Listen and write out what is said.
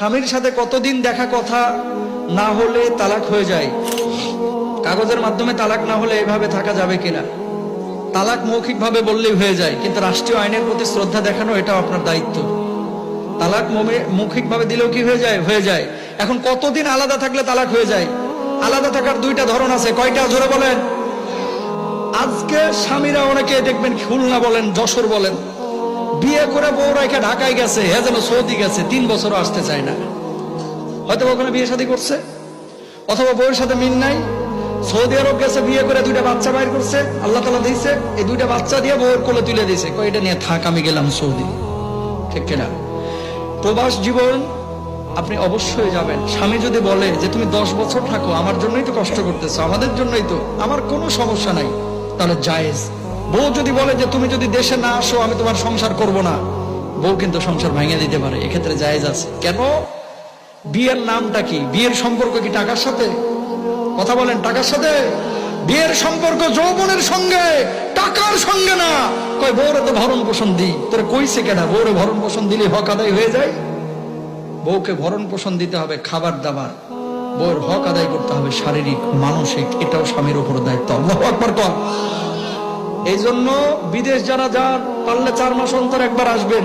স্বামীর সাথে কতদিন দেখা কথা না হলে তালাক হয়ে যায়, কাগজের মাধ্যমে তালাক না হলে এভাবে থাকা যাবে কিনা? তালাক মৌখিক ভাবে বললেই হয়ে যায়, কিন্তু রাষ্ট্রীয় আইনের প্রতি শ্রদ্ধা দেখানো এটাও আপনার দায়িত্ব। তালাক মৌখিক ভাবে দিলেও কি হয়ে যায়? হয়ে যায়। এখন কতদিন আলাদা থাকলে তালাক হয়ে যায়? আলাদা থাকার দুইটা ধরন আছে। কয়টা জোরে বলেন? আজকে স্বামীরা অনেকে দেখবেন খুলনা বলেন, যশোর বলেন, বিয়ে করে বউ রেখে ঢাকায় গেছে, হ্যাঁ যেন সৌদি গেছে, 3 বছরও আসতে চায় না। হয়তো ওখানে বিয়ে শাদী করছে, অথবা বউয়ের সাথে মিল নাই, সৌদি আরব গেছে, বিয়ে করে 2টা বাচ্চা বাইর করছে, আল্লাহ তাআলা দিয়েছে, এই 2টা বাচ্চা দিয়ে বউয়ের কোলে তুলে দিয়েছে, কই এটা নিয়ে থাক, আমি গেলাম সৌদি। ঠিক কিনা? প্রবাস জীবন আপনি অবশ্যই যাবেন। স্বামী যদি বলে যে তুমি 10 বছর থাকো, আমার জন্যই তো কষ্ট করতেছো, আমাদের জন্যই তো, আমার কোনো সমস্যা নাই, তাহলে জায়েজ। বউ যদি বলে যে তুমি যদি দেশে না আসো আমি তোমার সংসার করব না, বউ কিন্তু সংসার ভেঙে দিতে পারে, এক্ষেত্রে জায়েজ আছে। কেন? বিয়ের নামটা কি? বিয়ের সম্পর্ক কি টাকার সাথে? কথা বলেন, টাকার সাথে? বিয়ের সম্পর্ক যৌবনের সঙ্গে, টাকার সঙ্গে না। কয় বউরে তো ভরণ পোষণ দিই, তোরে কইছে কেনা? বউরে ভরণ পোষণ দিলে হক আদায় হয়ে যায়? বউকে ভরণ পোষণ দিতে হবে, খাবার দাবার, বউর হক আদায় করতে হবে, শারীরিক মানসিক, এটাও স্বামীর উপর দায়িত্ব। আল্লাহু আকবার কর। এই জন্য বিদেশ যারা যান, পারলে 4 মাস অন্তর একবার আসবেন।